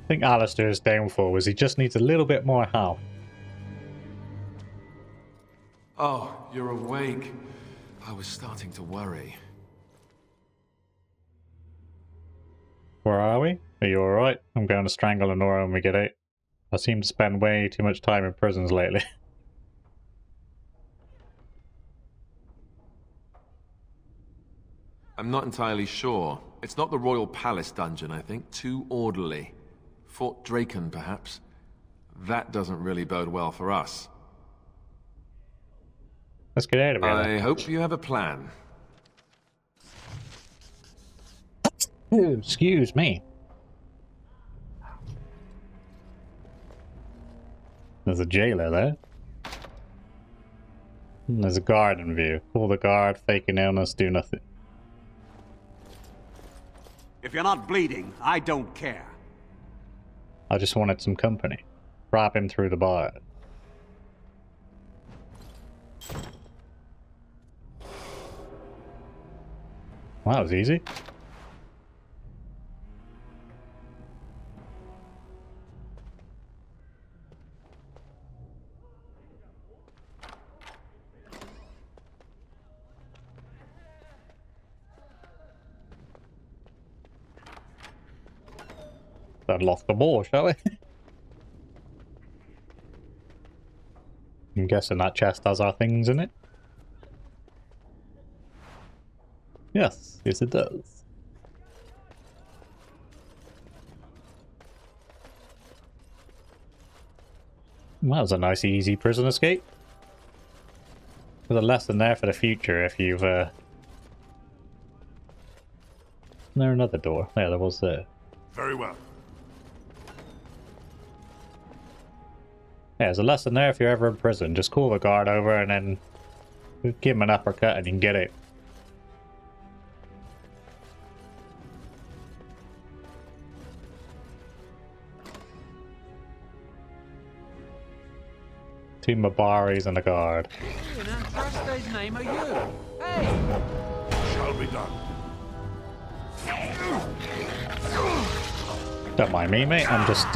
think Alistair's downfall was he just needs a little bit more health. Oh, you're awake. I was starting to worry. Where are we? Are you alright? I'm going to strangle Honora when we get out. I seem to spend way too much time in prisons lately. I'm not entirely sure. It's not the Royal Palace dungeon, I think. Too orderly. Fort Draken, perhaps. That doesn't really bode well for us. Let's get out of here. I hope you have a plan. Ooh, excuse me. There's a jailer there. And there's a guard in view. Pull the guard, faking illness, do nothing. If you're not bleeding, I don't care. I just wanted some company. Wrap him through the bar. Well, that was easy. Unlock the door, shall we? I'm guessing that chest has our things in it. Yes, yes it does. Well, that was a nice easy prison escape. There's a lesson there for the future if you've Is there another door? Yeah, there was there. Very well. Yeah, there's a lesson there if you're ever in prison. Just call the guard over and then give him an uppercut and you can get it. Two Mabaris and a guard. In Andraste's name are you? Hey! Shall be done. Don't mind me, mate. I'm just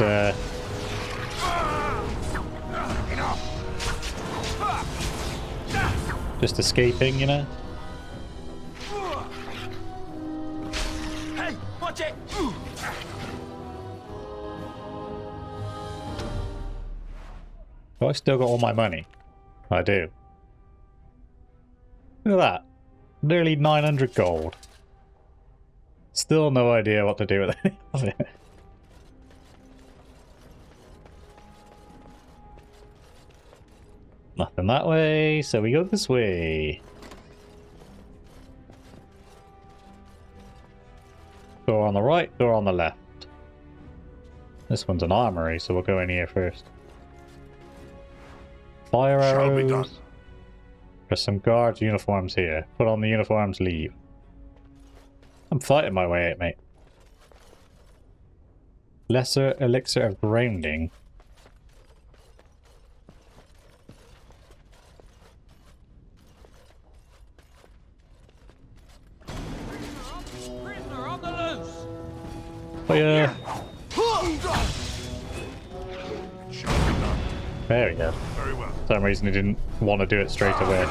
just escaping, you know? Hey, watch it! Oh, I still got all my money. I do. Look at that. Nearly 900 gold. Still no idea what to do with it. Nothing that way, so we go this way. Door on the right, door on the left. This one's an armory, so we'll go in here first. Fire Shall be done. arrows. There's some guards' uniforms here. Put on the uniforms, leave. I'm fighting my way out, mate. Lesser elixir of grounding. Prisoner on the loose! Oh yeah. Shall be done. There we go. Very well. For some reason he didn't want to do it straight away.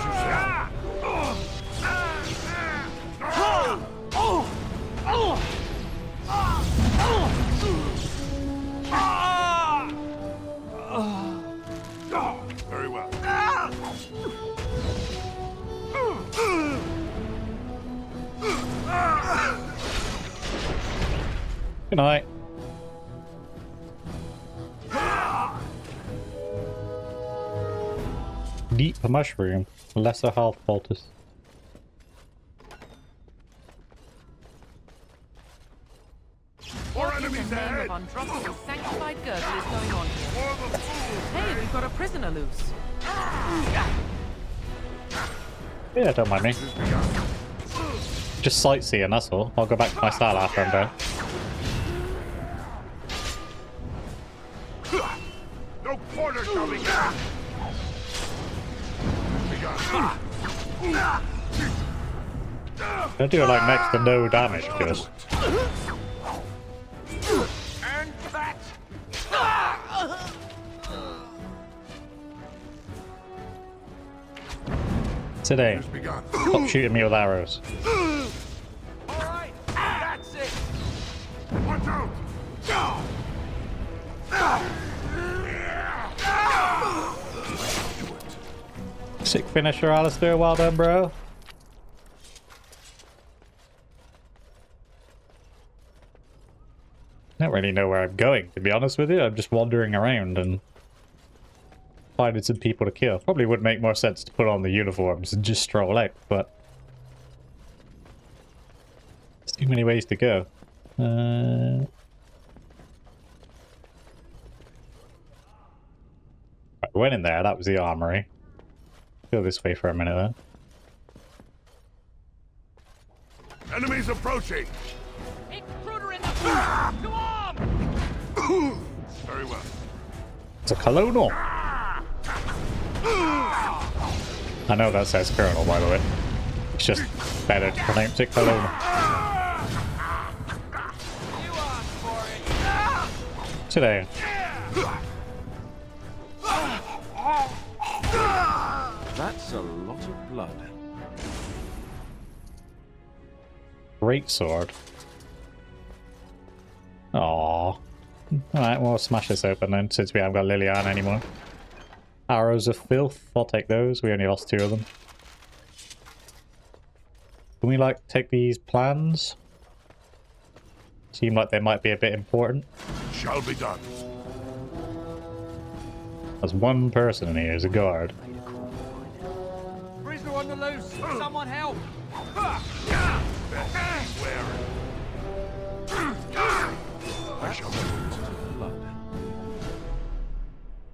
Very well. Good night. Deep mushroom. Lesser health poultice. More What in enemies the name ahead. of Androste's sanctified girdle is going on here? For the fool. Hey, we've got a prisoner loose. Yeah, don't mind me. Just sightseeing, that's all. I'll go back to my style after I'm done. No quarter shall be given. They do like next to no damage to us. And that Today. Has begun. Stop shooting me with arrows. Alright, that's it. Watch out! Sick finisher, Alistair. Well done, bro. I don't really know where I'm going, to be honest with you. I'm just wandering around and finding some people to kill. Probably would make more sense to put on the uniforms and just stroll out, but there's too many ways to go. I went in there, that was the armory. Go this way for a minute then. Enemies approaching! Intruder in the back! Come on! Very well. It's a colonel! I know that says colonel, by the way. It's just better to pronounce it colonel. You asked for it! Today. That's a lot of blood. Great sword. Aww. Alright, we'll smash this open then, since we haven't got Liliana anymore. Arrows of filth, I'll take those. We only lost 2 of them. Can we, like, take these plans? Seem like they might be a bit important. Shall be done. There's one person in here, is a guard. Prisoner on the loose! Someone help! I shall do it. Blood.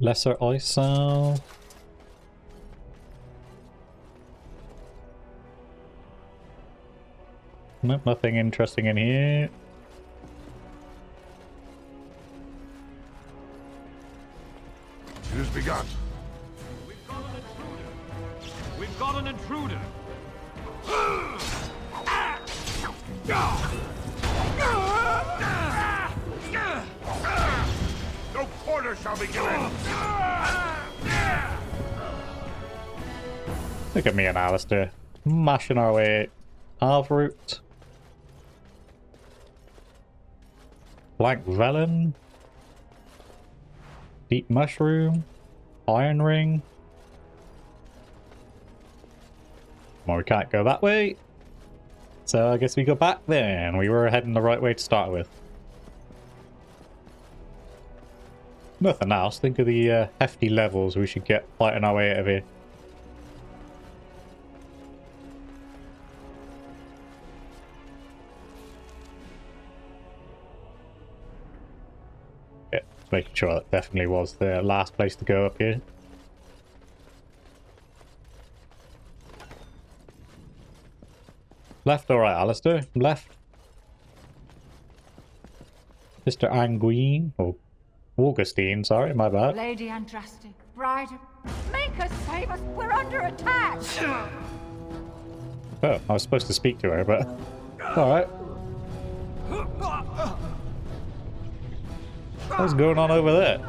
Lesser Oisal. Nope, nothing interesting in here. It has begun. We've got an intruder. No quarter shall be given. Look at me and Alistair. Mashing our way half route. Black Velen. Deep Mushroom. Iron Ring. Well, we can't go that way. So I guess we go back then. We were heading the right way to start with. Nothing else. Think of the hefty levels we should get fighting our way out of here. Yeah, making sure that definitely was the last place to go up here. Left or right, Alistair? Left. Mr. Anguine, or Augustine, sorry, my bad. Lady Andraste, bride, make us, save us, we're under attack! Oh, I was supposed to speak to her, but... Alright. What's going on over there?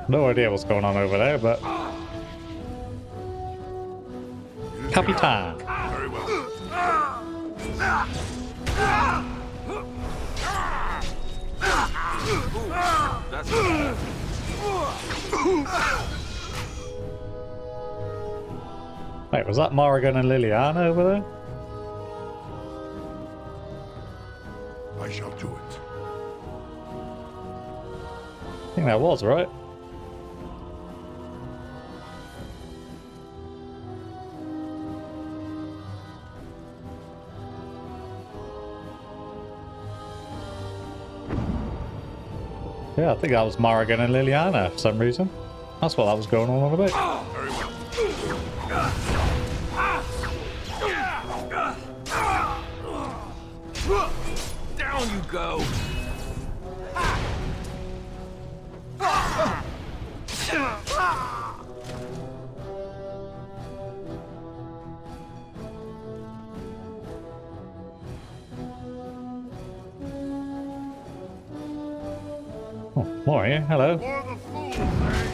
No idea what's going on over there, but... Capitan! Very well. That's Wait, was that Morrigan and Liliana over there? I shall do it. I think that was, right? Yeah, I think that was Morrigan and Liliana for some reason. That's what that was going on about. Very well. down you go. More here. Hello. For the fools, eh?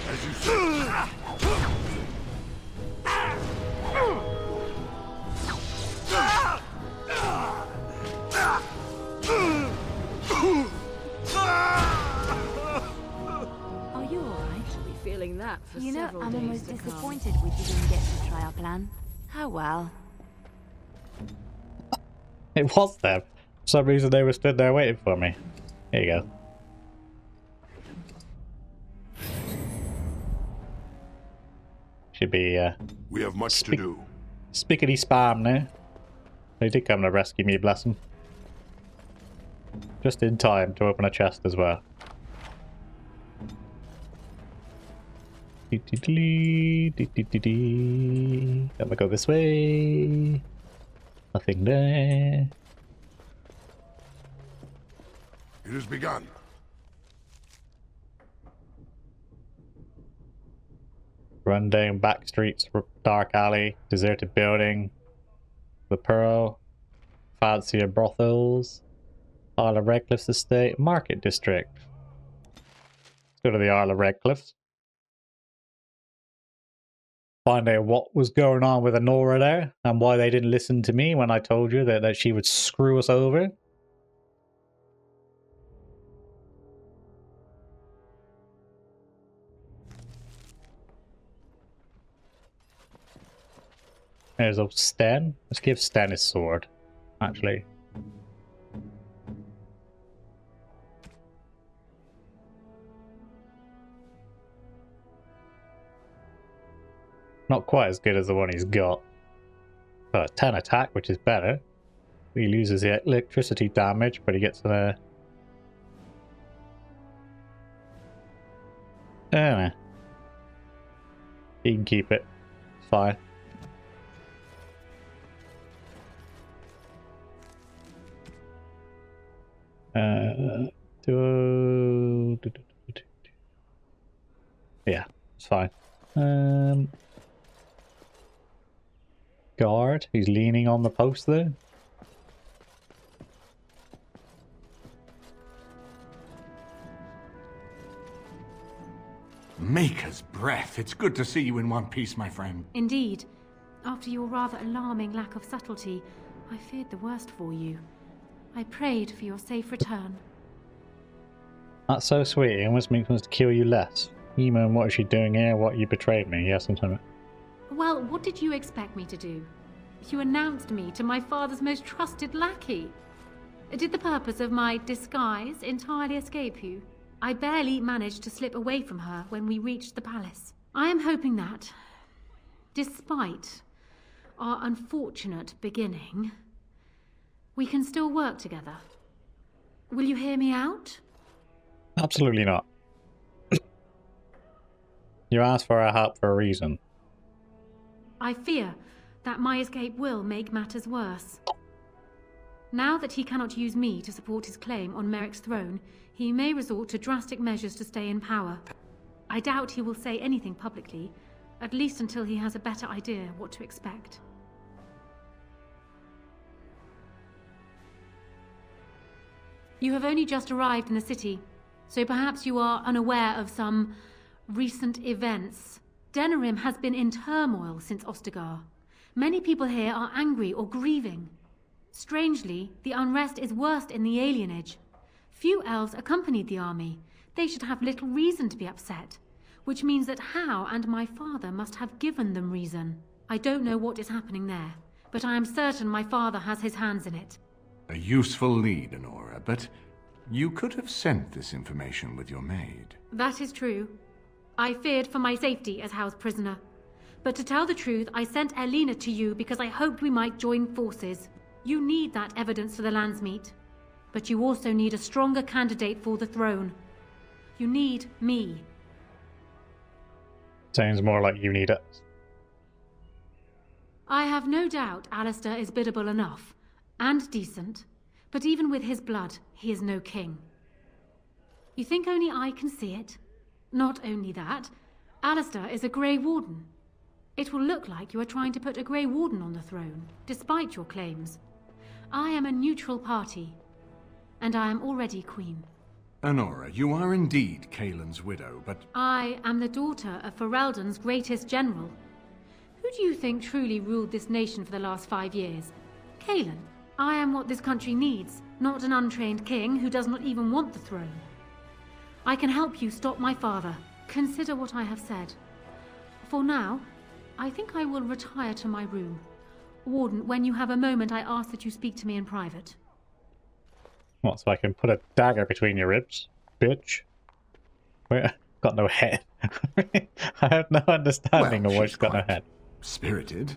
As you say. Are you alright? Be feeling that for You know, several I'm days almost to come. disappointed we didn't get to try our plan. Oh well. It was them. For some reason they were stood there waiting for me. Here you go. Should be We have much to do. spickety spam now. They did come to rescue me, bless them. Just in time to open a chest as well. Gonna go this way. Nothing there. It has begun. Run down back streets, dark alley, deserted building, the Pearl, fancier brothels, Isle of Redcliff's estate, market district. Let's go to the Isle of Redcliff. Find out what was going on with Honora there and why they didn't listen to me when I told you that she would screw us over. There's old Sten. Let's give Sten his sword, actually. Not quite as good as the one he's got. But 10 attack, which is better. He loses the electricity damage, but he gets the... I don't know. He can keep it. It's fine. Yeah, it's fine. Guard, he's leaning on the post there. Maker's breath. It's good to see you in one piece, my friend. Indeed. After your rather alarming lack of subtlety, I feared the worst for you. I prayed for your safe return. That's so sweet. It almost makes me want to kill you less. Eamon, what is she doing here? What, you betrayed me? Yeah, sometime. Well, what did you expect me to do? You announced me to my father's most trusted lackey. Did the purpose of my disguise entirely escape you? I barely managed to slip away from her when we reached the palace. I am hoping that, despite our unfortunate beginning, we can still work together. Will you hear me out? Absolutely not. You asked for our help for a reason. I fear that my escape will make matters worse. Now that he cannot use me to support his claim on Merrick's throne, he may resort to drastic measures to stay in power. I doubt he will say anything publicly, at least until he has a better idea what to expect. You have only just arrived in the city, so perhaps you are unaware of some recent events. Denerim has been in turmoil since Ostagar. Many people here are angry or grieving. Strangely, the unrest is worst in the alienage. Few elves accompanied the army. They should have little reason to be upset, which means that Howe and my father must have given them reason. I don't know what is happening there, but I am certain my father has his hands in it. A useful lead, Honora, but you could have sent this information with your maid. That is true. I feared for my safety as Howe's prisoner. But to tell the truth, I sent Elena to you because I hoped we might join forces. You need that evidence for the Landsmeet. But you also need a stronger candidate for the throne. You need me. Sounds more like you need it. I have no doubt Alistair is biddable enough, and decent, but even with his blood, he is no king. You think only I can see it? Not only that, Alistair is a Grey Warden. It will look like you are trying to put a Grey Warden on the throne, despite your claims. I am a neutral party, and I am already queen. Honora, you are indeed Kaelin's widow, but... I am the daughter of Ferelden's greatest general. Who do you think truly ruled this nation for the last 5 years? Kaelin. I am what this country needs, not an untrained king who does not even want the throne. I can help you stop my father. Consider what I have said. For now, I think I will retire to my room. Warden, when you have a moment, I ask that you speak to me in private. What, so I can put a dagger between your ribs? Bitch. Wait, got no head. I have no understanding of why she's got no head. Spirited.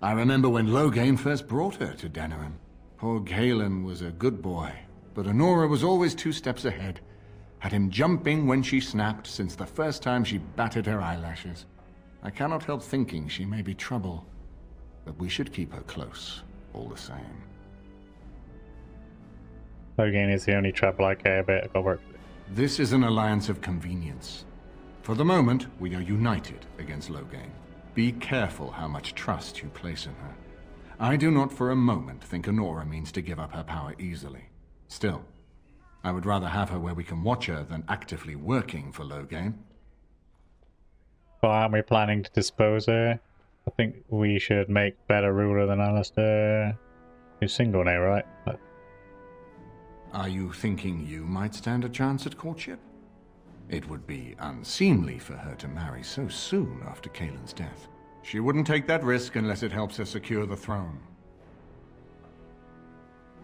I remember when Loghain first brought her to Denerim. Poor Kaelin was a good boy, but Honora was always 2 steps ahead. Had him jumping when she snapped since the first time she batted her eyelashes. I cannot help thinking she may be trouble, but we should keep her close, all the same. Loghain is the only trouble I care about. I've got work to do. This is an alliance of convenience. For the moment, we are united against Loghain. Be careful how much trust you place in her. I do not for a moment think Honora means to give up her power easily. Still, I would rather have her where we can watch her than actively working for Loghain. But aren't we planning to dispose her? I think we should make better ruler than Alistair. He's single now, right? Are you thinking you might stand a chance at courtship? It would be unseemly for her to marry so soon after Kaelin's death. She wouldn't take that risk unless it helps her secure the throne.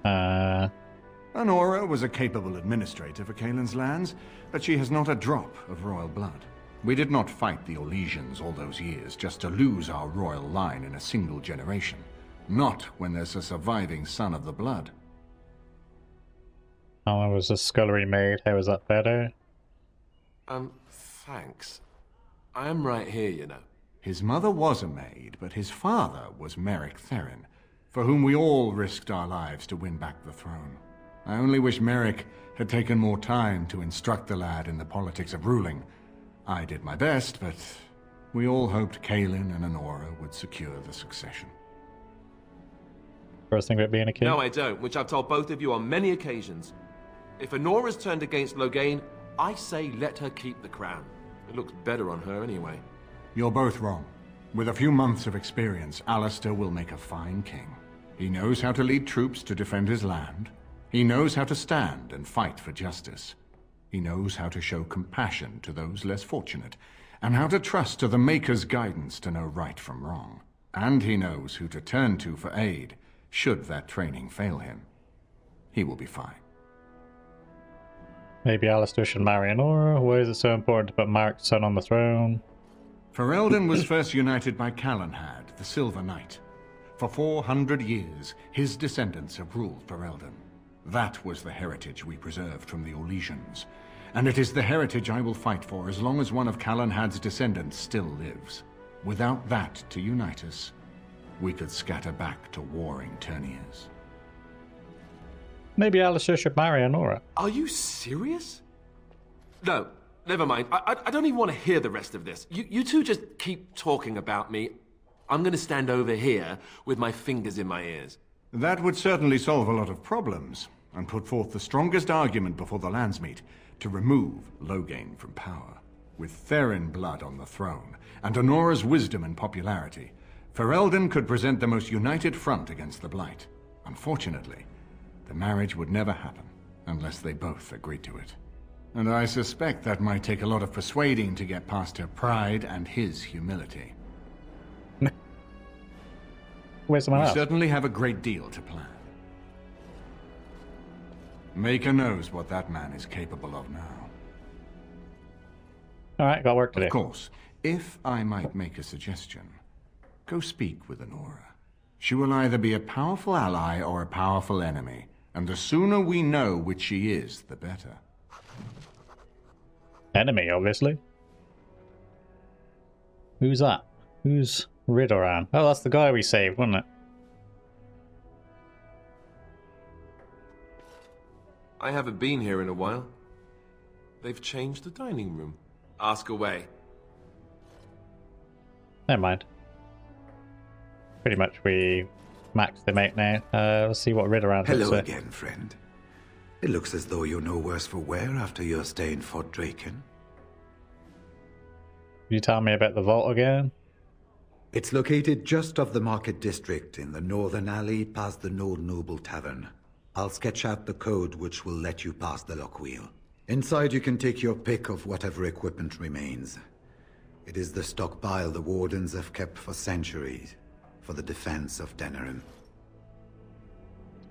Honora was a capable administrator for Kaelin's lands, but she has not a drop of royal blood. We did not fight the Orlesians all those years just to lose our royal line in a single generation. Not when there's a surviving son of the blood. Oh, I was a scullery maid. How is that better? Thanks. I am right here, you know. His mother was a maid, but his father was Merrick Therin, for whom we all risked our lives to win back the throne. I only wish Merrick had taken more time to instruct the lad in the politics of ruling. I did my best, but we all hoped Kaelin and Honora would secure the succession. First thing about being a king? No, I don't, which I've told both of you on many occasions. If Honora's turned against Loghain, I say let her keep the crown. It looks better on her anyway. You're both wrong. With a few months of experience, Alistair will make a fine king. He knows how to lead troops to defend his land. He knows how to stand and fight for justice. He knows how to show compassion to those less fortunate, and how to trust to the Maker's guidance to know right from wrong. And he knows who to turn to for aid, should that training fail him. He will be fine. Maybe Alistair should marry Honora? Why is it so important to put Mark's son on the throne? Ferelden was first united by Calenhad, the Silver Knight. For 400 years, his descendants have ruled Ferelden. That was the heritage we preserved from the Orlesians. And it is the heritage I will fight for as long as one of Calenhad's descendants still lives. Without that to unite us, we could scatter back to warring Terniers. Maybe Alistair should marry Honora. Are you serious? No, never mind. I don't even want to hear the rest of this. You two just keep talking about me. I'm going to stand over here with my fingers in my ears. That would certainly solve a lot of problems, and put forth the strongest argument before the lands meet to remove Loghain from power. With Therin blood on the throne, and Honora's wisdom and popularity, Ferelden could present the most united front against the Blight. Unfortunately, the marriage would never happen, unless they both agreed to it. And I suspect that might take a lot of persuading to get past her pride and his humility. Where's someone We else? certainly have a great deal to plan. Maker knows what that man is capable of now. Alright, got work to do. Of course, if I might make a suggestion, go speak with Honora. She will either be a powerful ally or a powerful enemy, and the sooner we know which she is, the better. Enemy, obviously. Who's that? Who's Ridoran? Oh, that's the guy we saved, wasn't it? I haven't been here in a while. They've changed the dining room. Ask away. Never mind. Pretty much we maxed them out now. Let's see what Ridoran's up Hello to. again, friend. It looks as though you're no worse for wear after your stay in Fort Draken. You tell me about the vault again? It's located just off the Market District in the northern alley past the Old Noble Tavern. I'll sketch out the code which will let you pass the lock wheel. Inside you can take your pick of whatever equipment remains. It is the stockpile the wardens have kept for centuries, for the defense of Denerim.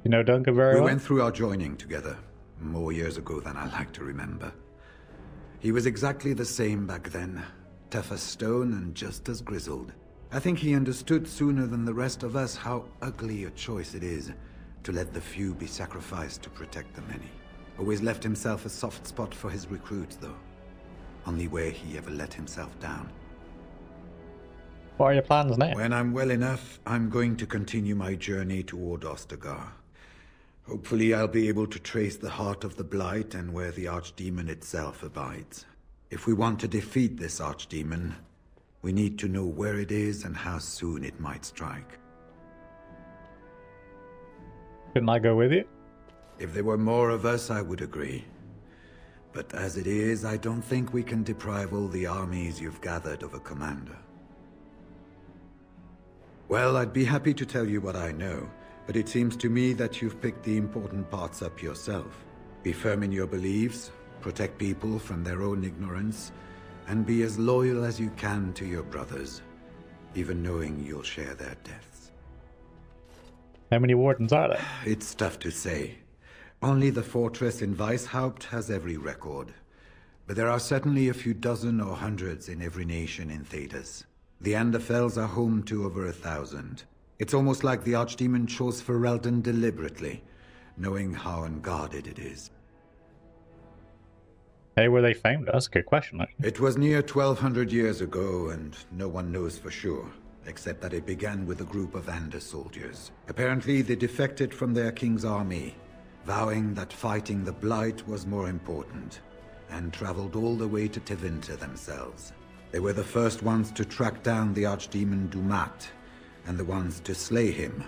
You know Duncan very We well? went through our joining together, more years ago than I like to remember. He was exactly the same back then, tough as stone and just as grizzled. I think he understood sooner than the rest of us how ugly a choice it is to let the few be sacrificed to protect the many. Always left himself a soft spot for his recruits, though. Only way he ever let himself down. What are your plans now? When I'm well enough, I'm going to continue my journey toward Ostagar. Hopefully I'll be able to trace the heart of the Blight and where the archdemon itself abides. If we want to defeat this archdemon, we need to know where it is and how soon it might strike. Couldn't I go with you? If there were more of us, I would agree. But as it is, I don't think we can deprive all the armies you've gathered of a commander. Well, I'd be happy to tell you what I know, but it seems to me that you've picked the important parts up yourself. Be firm in your beliefs, protect people from their own ignorance, and be as loyal as you can to your brothers, even knowing you'll share their deaths. How many wardens are there? It's tough to say. Only the fortress in Weishaupt has every record. But there are certainly a few dozen or hundreds in every nation in Thedas. The Anderfells are home to over 1,000. It's almost like the Archdemon chose Ferelden deliberately, knowing how unguarded it is. Hey, were they found? That's a good question, actually. It was near 1,200 years ago, and no one knows for sure, except that it began with a group of Ander soldiers. Apparently, they defected from their king's army, vowing that fighting the Blight was more important, and traveled all the way to Tevinter themselves. They were the first ones to track down the archdemon Dumat, and the ones to slay him,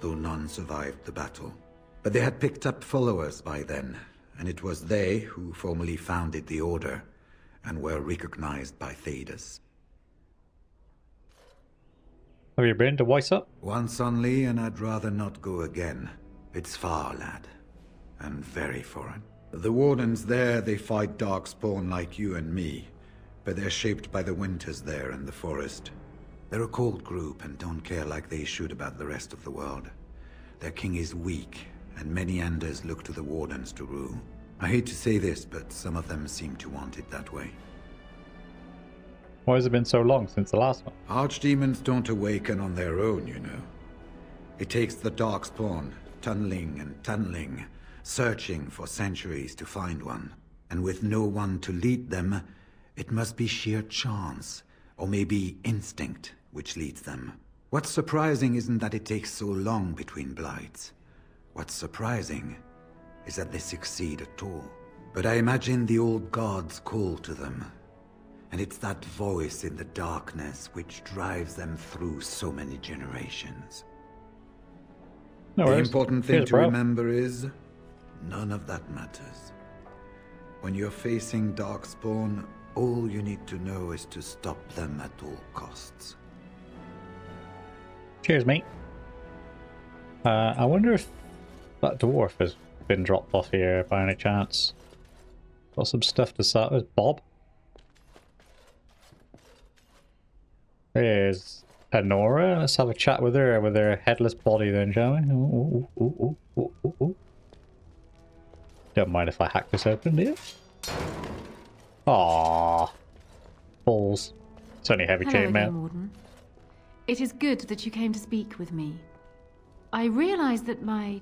though none survived the battle. But they had picked up followers by then, and it was they who formally founded the Order, and were recognized by Thedas. Have you been to Weishaupt? Once only, and I'd rather not go again. It's far, lad. And very foreign. The wardens there, they fight darkspawn like you and me, but they're shaped by the winters there in the forest. They're a cold group and don't care like they should about the rest of the world. Their king is weak, and many Anders look to the wardens to rule. I hate to say this, but some of them seem to want it that way. Why has it been so long since the last one? Archdemons don't awaken on their own, you know. It takes the darkspawn, tunneling and tunneling, searching for centuries to find one. And with no one to lead them, it must be sheer chance, or maybe instinct, which leads them. What's surprising isn't that it takes so long between blights. What's surprising is that they succeed at all. But I imagine the old gods call to them. And it's that voice in the darkness which drives them through so many generations. No The worries. important thing Cheers, to bro. remember is, none of that matters. When you're facing darkspawn, all you need to know is to stop them at all costs. Cheers, mate. I wonder if that dwarf has been dropped off here by any chance. Got some stuff to start with. Bob? There's Honora. Let's have a chat with her headless body then, shall we? Ooh, ooh, ooh, ooh, ooh, ooh. Don't mind if I hack this open, do you? Aww. Balls. It's only heavy Hello chainmail. again, Warden. It is good that you came to speak with me. I realize that my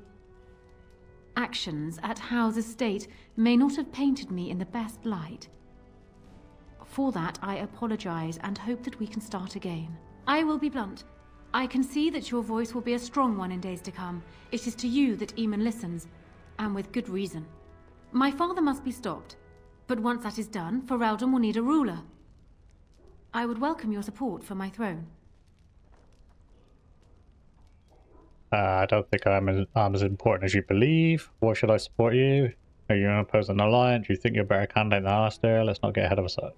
actions at Howe's estate may not have painted me in the best light. For that, I apologize and hope that we can start again. I will be blunt. I can see that your voice will be a strong one in days to come. It is to you that Eamon listens, and with good reason. My father must be stopped, but once that is done, Ferelden will need a ruler. I would welcome your support for my throne. I don't think I'm as important as you believe. Why should I support you? Are you going to oppose an alliance? Do you think you're a better candidate than Alistair? Let's not get ahead of ourselves.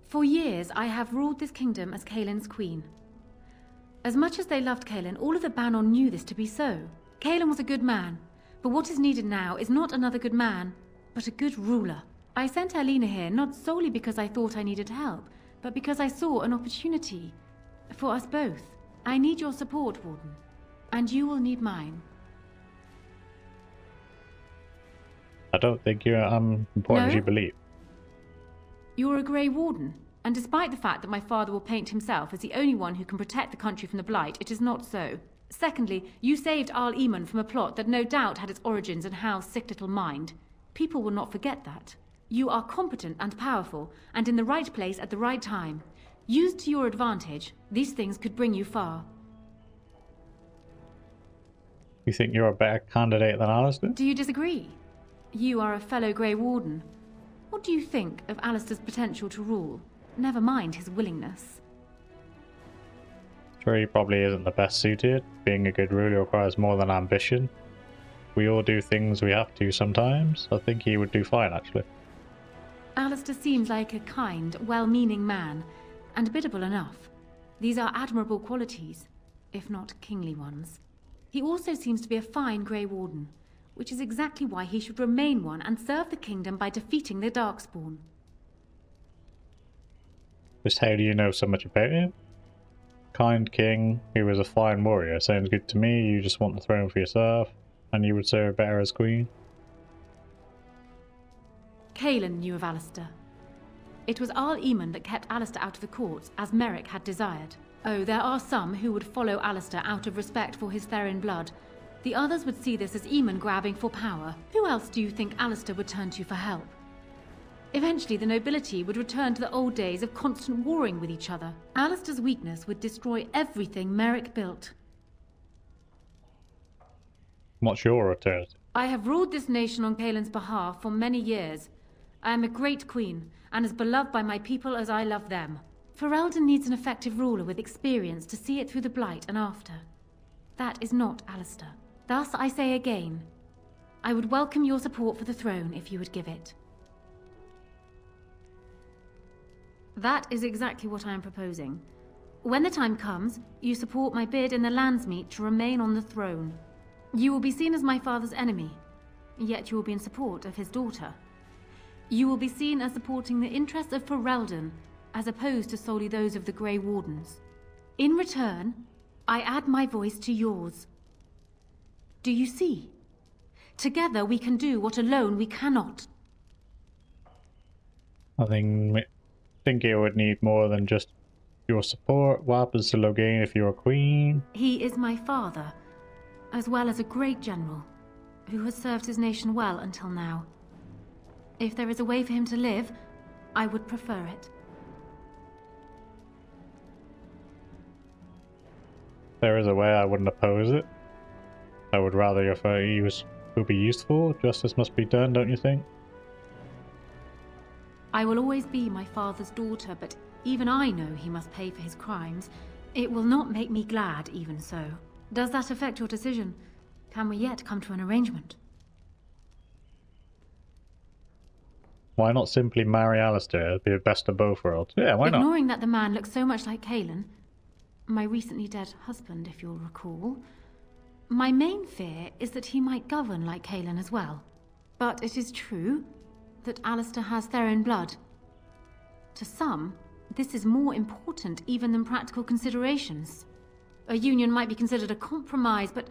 For years, I have ruled this kingdom as Kaelin's queen. As much as they loved Kaelin, all of the Banon knew this to be so. Kaelin was a good man, but what is needed now is not another good man, but a good ruler. I sent Alina here not solely because I thought I needed help, but because I saw an opportunity for us both. I need your support, Warden, and you will need mine. I don't think you're important as you believe. You're a Grey Warden, and despite the fact that my father will paint himself as the only one who can protect the country from the Blight, it is not so. Secondly, you saved Al-Eamon from a plot that no doubt had its origins in Hal's sick little mind. People will not forget that. You are competent and powerful, and in the right place at the right time. Used to your advantage, these things could bring you far. You think you're a better candidate than Alistair? Do you disagree? You are a fellow Grey Warden. What do you think of Alistair's potential to rule? Never mind his willingness. Sure, he probably isn't the best suited. Being a good ruler requires more than ambition. We all do things we have to sometimes. I think he would do fine, actually. Alistair seems like a kind, well-meaning man, and biddable enough. These are admirable qualities, if not kingly ones. He also seems to be a fine Grey Warden, which is exactly why he should remain one and serve the kingdom by defeating the darkspawn. Just how do you know so much about him? Kind king, who was a fine warrior. Sounds good to me. You just want the throne for yourself, and you would serve better as queen. Kaelin knew of Alistair. It was Al-Eamon that kept Alistair out of the courts, as Merrick had desired. Oh, there are some who would follow Alistair out of respect for his Therin blood. The others would see this as Eamon grabbing for power. Who else do you think Alistair would turn to for help? Eventually, the nobility would return to the old days of constant warring with each other. Alistair's weakness would destroy everything Merrick built. What's your alternative? I have ruled this nation on Kaelin's behalf for many years. I am a great queen, and as beloved by my people as I love them. Ferelden needs an effective ruler with experience to see it through the Blight and after. That is not Alistair. Thus, I say again, I would welcome your support for the throne if you would give it. That is exactly what I am proposing. When the time comes, you support my bid in the Landsmeet to remain on the throne. You will be seen as my father's enemy, yet you will be in support of his daughter. You will be seen as supporting the interests of Ferelden, as opposed to solely those of the Grey Wardens. In return, I add my voice to yours. Do you see? Together we can do what alone we cannot. I think it would need more than just your support. What happens to Loghain if you're a queen? He is my father, as well as a great general, who has served his nation well until now. If there is a way for him to live, I would prefer it. There is a way. I wouldn't oppose it. I would rather your father would be useful. Justice must be done, don't you think? I will always be my father's daughter, but even I know he must pay for his crimes. It will not make me glad, even so. Does that affect your decision? Can we yet come to an arrangement? Why not simply marry Alistair? It'd be the best of both worlds. Yeah, why not? Ignoring that the man looks so much like Kaelin, my recently dead husband, if you'll recall, my main fear is that he might govern like Kaelin as well. But it is true that Alistair has Therin blood. To some, this is more important even than practical considerations. A union might be considered a compromise, but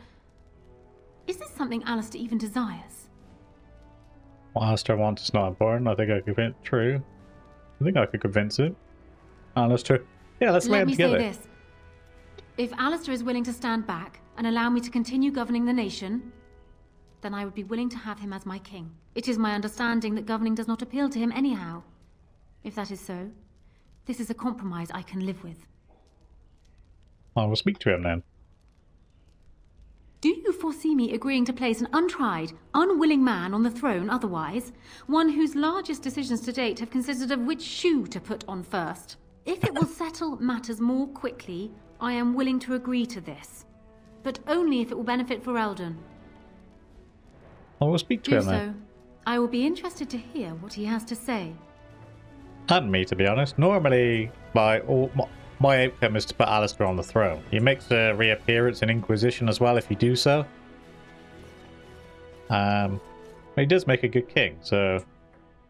is this something Alistair even desires? What Alistair wants is not important. I think I could convince. True. I think I could convince him. Alistair. Yeah, let's make it together. Let me say this. If Alistair is willing to stand back and allow me to continue governing the nation, then I would be willing to have him as my king. It is my understanding that governing does not appeal to him anyhow. If that is so, this is a compromise I can live with. I will speak to him then. Do you foresee me agreeing to place an untried, unwilling man on the throne otherwise? One whose largest decisions to date have consisted of which shoe to put on first? If it will settle matters more quickly, I am willing to agree to this. but only if it will benefit Veilguard. I will speak to Do him so. then. I will be interested to hear what he has to say. And me, to be honest. Normally, my outcome is to put Alistair on the throne. He makes a reappearance in Inquisition as well if you do so. He does make a good king, so,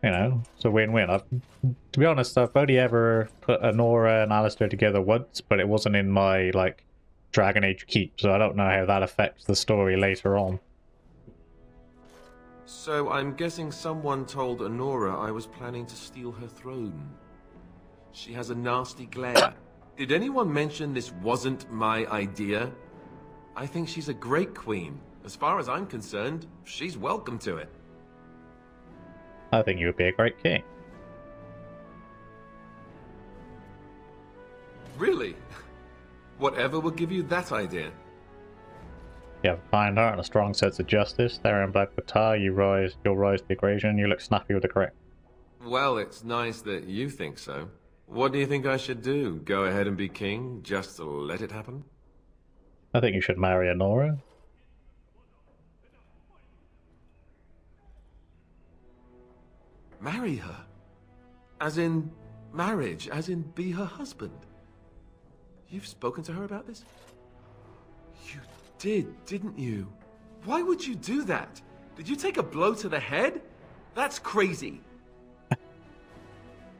you know, it's a win-win. To be honest, I've only ever put Honora and Alistair together once, but it wasn't in my, like, Dragon Age keep, so I don't know how that affects the story later on. So I'm guessing someone told Honora I was planning to steal her throne. She has a nasty glare. Did anyone mention this wasn't my idea? I think she's a great queen. As far as I'm concerned, she's welcome to it. I think you would be a great king. Really? Whatever will give you that idea? You have a kind heart and a strong sense of justice. There in Black Batar, you'll rise to the occasion. You look snappy with the correct. Well, it's nice that you think so. What do you think I should do? Go ahead and be king, just to let it happen? I think you should marry Honora. Marry her? As in marriage? As in be her husband? You've spoken to her about this? You did, didn't you? Why would you do that? Did you take a blow to the head? That's crazy.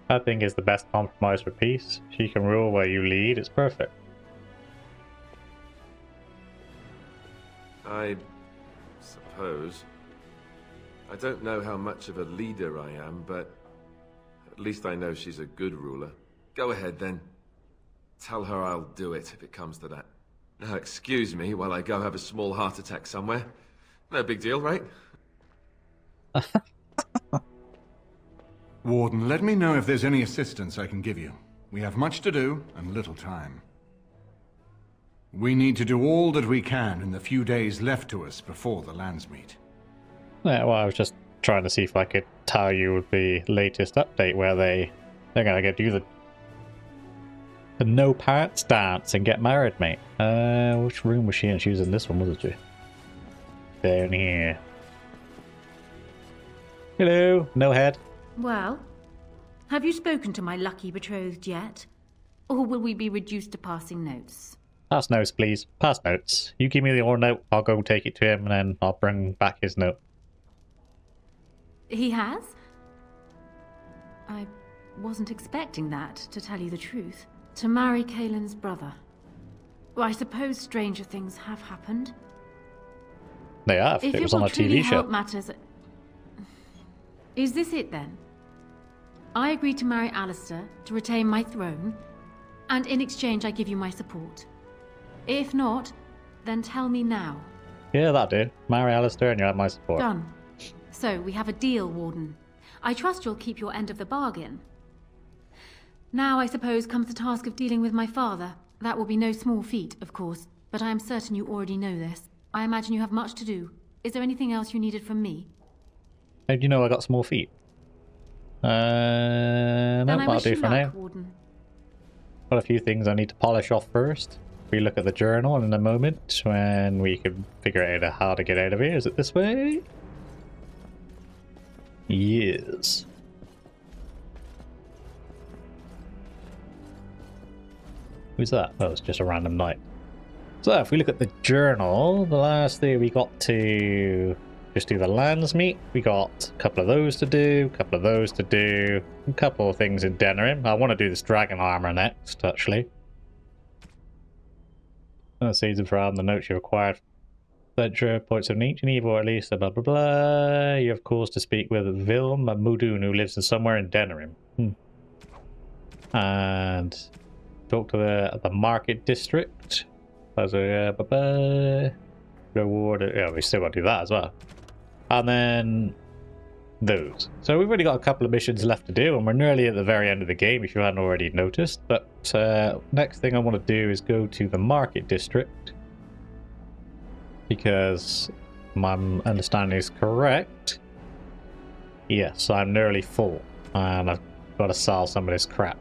I think it's the best compromise for peace. She can rule where you lead. It's perfect. I suppose. I don't know how much of a leader I am, but at least I know she's a good ruler. Go ahead then. Tell her I'll do it if it comes to that. Now excuse me while I go have a small heart attack somewhere. No big deal, right? Warden, let me know if there's any assistance I can give you. We have much to do and little time. We need to do all that we can in the few days left to us before the lands meet. Yeah, well, I was just trying to see if I could tell you the latest update where they're gonna go do the no parents dance and get married, mate. Which room was she in? She was in this one, wasn't she? Down here. Hello, no head. Well, have you spoken to my lucky betrothed yet? Or will we be reduced to passing notes? Pass notes, please. Pass notes. You give me your note, I'll go take it to him, and then I'll bring back his note. He has? I wasn't expecting that, to tell you the truth. To marry Kaelin's brother. Well, I suppose stranger things have happened. They have. If It was it on will a truly TV show. help matters... Is this it then? I agreed to marry Alistair to retain my throne, and in exchange I give you my support. If not, then tell me now. Yeah, that did. Marry Alistair and you have my support. Done. So, we have a deal, Warden. I trust you'll keep your end of the bargain. Now, I suppose, comes the task of dealing with my father. That will be no small feat, of course, but I am certain you already know this. I imagine you have much to do. Is there anything else you needed from me? How do you know I got small feet? No, Then I that'll wish do you for luck, now. Warden. Got a few things I need to polish off first. We look at the journal in a moment when we can figure out how to get out of here. Is it this way? Yes. Who's that? Oh, it's just a random knight. So if we look at the journal, the last thing we got to just do the lands meet. We got a couple of those to do, a couple of those to do, a couple of things in Denerim. I want to do this dragon armor next, actually. Season for the notes you required. Venture points of nature and evil, or at least blah blah blah. You have cause to speak with Vilm Mudun, who lives in somewhere in Denerim. And talk to the market district. Reward. Yeah, we still got to do that as well. And then those. So we've already got a couple of missions left to do, and we're nearly at the very end of the game if you hadn't already noticed. But next thing I want to do is go to the market district, because my understanding is correct. Yes, I'm nearly full, and I've got to sell some of this crap.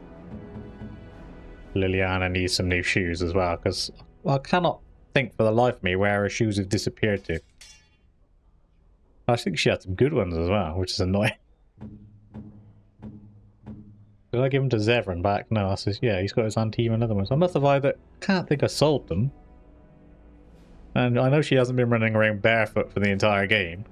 Liliana needs some new shoes as well, because I cannot think for the life of me where her shoes have disappeared to. I think she had some good ones as well, which is annoying. Did I give them to Zevran back? No, I says, yeah, he's got his Antime and other ones. I must have either... Can't think I sold them. And I know she hasn't been running around barefoot for the entire game.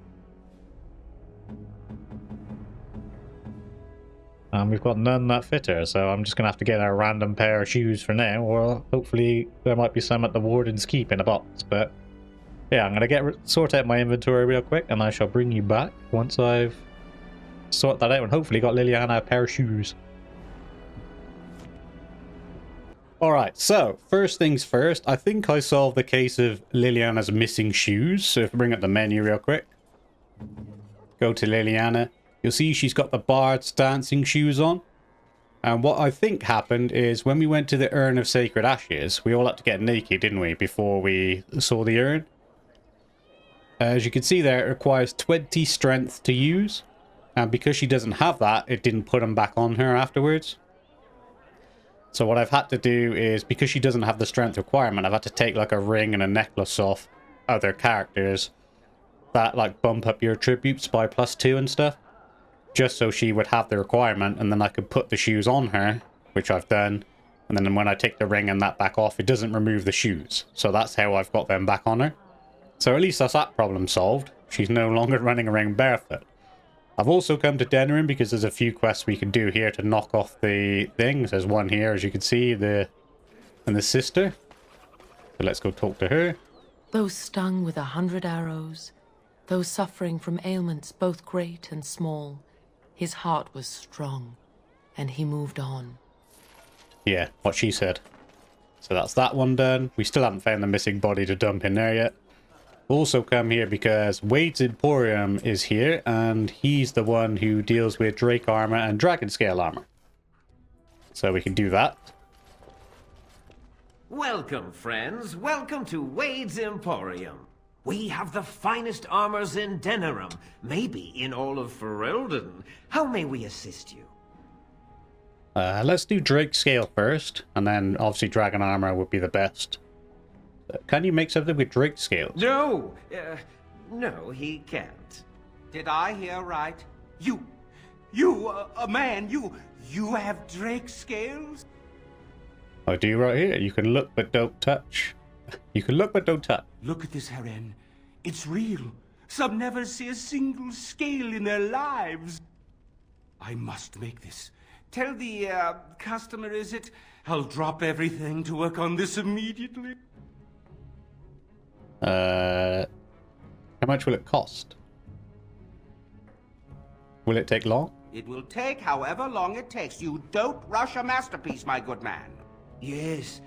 And we've got none that fit her, so I'm just going to have to get a random pair of shoes for now, or hopefully there might be some at the warden's keep in a box, but... Yeah, I'm going to sort out my inventory real quick, and I shall bring you back once I've sorted that out, and hopefully got Liliana a pair of shoes. Alright, so, first things first, I think I solved the case of Liliana's missing shoes, so if we bring up the menu real quick. Go to Liliana. You'll see she's got the Bard's dancing shoes on. And what I think happened is when we went to the Urn of Sacred Ashes, we all had to get naked, didn't we, before we saw the urn? As you can see there, it requires 20 strength to use. And because she doesn't have that, it didn't put them back on her afterwards. So what I've had to do is, because she doesn't have the strength requirement, I've had to take like a ring and a necklace off other characters that like bump up your attributes by +2 and stuff. Just so she would have the requirement, and then I could put the shoes on her, which I've done. And then when I take the ring and that back off, it doesn't remove the shoes. So that's how I've got them back on her. So at least that's that problem solved. She's no longer running around barefoot. I've also come to Denerim because there's a few quests we can do here to knock off the things. There's one here, as you can see, and the sister. So let's go talk to her. Those stung with 100 arrows, those suffering from ailments both great and small, his heart was strong, and he moved on. Yeah, what she said. So that's that one done. We still haven't found the missing body to dump in there yet. Also come here because Wade's Emporium is here, and he's the one who deals with Drake armor and dragon scale armor. So we can do that. Welcome, friends. Welcome to Wade's Emporium. We have the finest armors in Denerim, maybe in all of Ferelden. How may we assist you? Let's do Drake scale first, and then obviously dragon armor would be the best. Can you make something with Drake scales? No, no, he can't. Did I hear right? You, a man, you have Drake scales? I do right here. You can look but don't touch. You can look but don't touch. Look at this, Heren. It's real. Some never see a single scale in their lives. I must make this. Tell the, customer, is it? I'll drop everything to work on this immediately. How much will it cost? Will it take long? It will take however long it takes. You don't rush a masterpiece, my good man. Yes,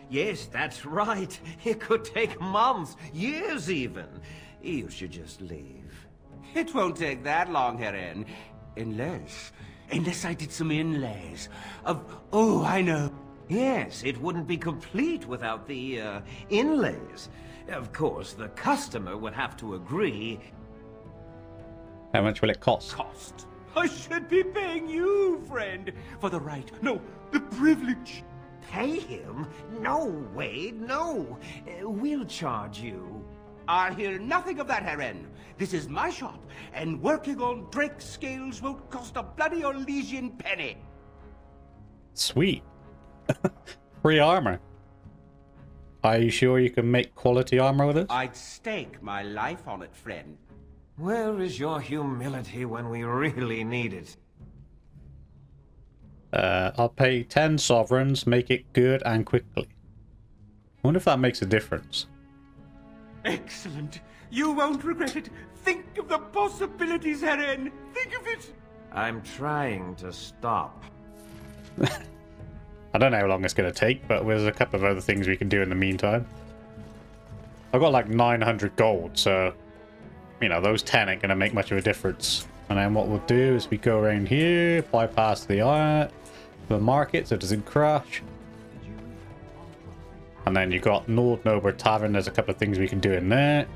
that's right. It could take months, years even. You should just leave. It won't take that long, Heren. Unless I did some inlays of... Oh, I know. Yes, it wouldn't be complete without the, inlays. Of course, the customer would have to agree. How much will it cost? Cost? I should be paying you, friend, for the right, no, the privilege. Pay him? No, Wade, no. We'll charge you. I'll hear nothing of that, Heren. This is my shop, and working on Drake scales won't cost a bloody Orlesian penny. Sweet. Free armor. Are you sure you can make quality armor with it? I'd stake my life on it, friend. Where is your humility when we really need it? I'll pay 10 sovereigns, make it good and quickly. I wonder if that makes a difference. Excellent. You won't regret it. Think of the possibilities, Heren. Think of it. I'm trying to stop. I don't know how long it's going to take, but there's a couple of other things we can do in the meantime. I've got like 900 gold, so, you know, those 10 ain't going to make much of a difference. And then what we'll do is we go around here, bypass the market so it doesn't crash. And then you've got Nord Nober Tavern, there's a couple of things we can do in there.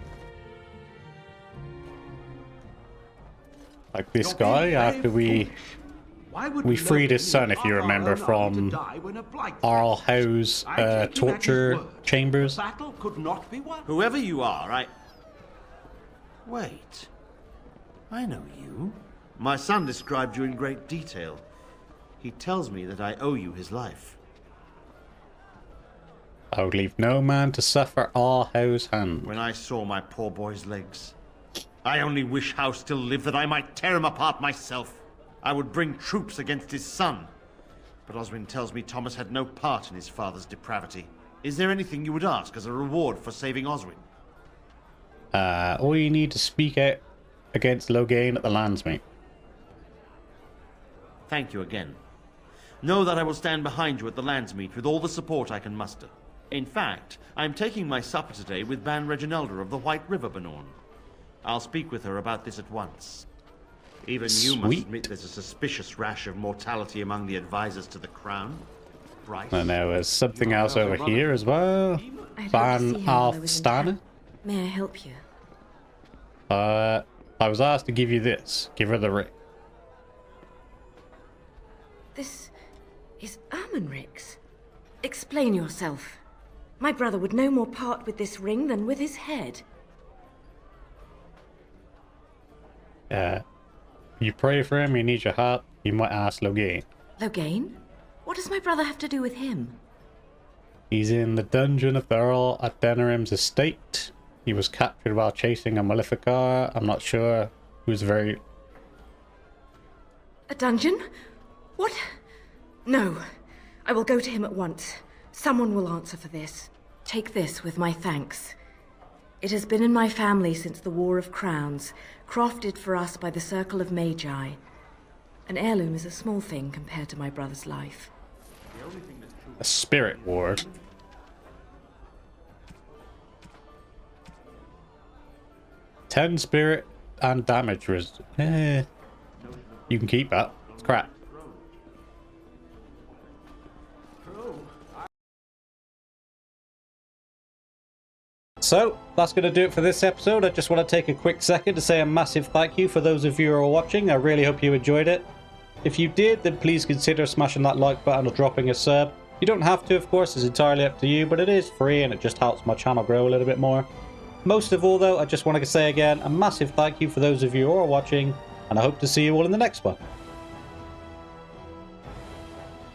Like this guy, after we we freed his son, if you remember, from Arl Howe's torture chambers. Battle could not be won. Whoever you are, Wait. I know you. My son described you in great detail. He tells me that I owe you his life. I would leave no man to suffer Arl Howe's hand. When I saw my poor boy's legs, I only wish Howe still lived that I might tear him apart myself. I would bring troops against his son. But Oswin tells me Thomas had no part in his father's depravity. Is there anything you would ask as a reward for saving Oswin? All you need to speak out against Loghain at the Landsmeet. Thank you again. Know that I will stand behind you at the Landsmeet with all the support I can muster. In fact, I am taking my supper today with Ban Reginalda of the White River Benorn. I'll speak with her about this at once. Even you must admit there's a suspicious rash of mortality among the advisors to the crown. Bryce. And there was something else over here as well. Ban Alfstana. May I help you? I was asked to give you this. Give her the ring. This is Ermenric's. Explain yourself. My brother would no more part with this ring than with his head. You pray for him, he needs your help, you might ask Loghain. Loghain? What does my brother have to do with him? He's in the dungeon of the Earl at Denerim's estate. He was captured while chasing a Maleficar. I'm not sure. He was very... A dungeon? What? No. I will go to him at once. Someone will answer for this. Take this with my thanks. It has been in my family since the War of Crowns, crafted for us by the Circle of Magi. An heirloom is a small thing compared to my brother's life. A spirit ward. Ten spirit and damage res... You can keep that. It's crap. So, that's going to do it for this episode. I just want to take a quick second to say a massive thank you for those of you who are watching. I really hope you enjoyed it. If you did, then please consider smashing that like button or dropping a sub. You don't have to, of course, it's entirely up to you, but it is free and it just helps my channel grow a little bit more. Most of all, though, I just want to say again a massive thank you for those of you who are watching, and I hope to see you all in the next one.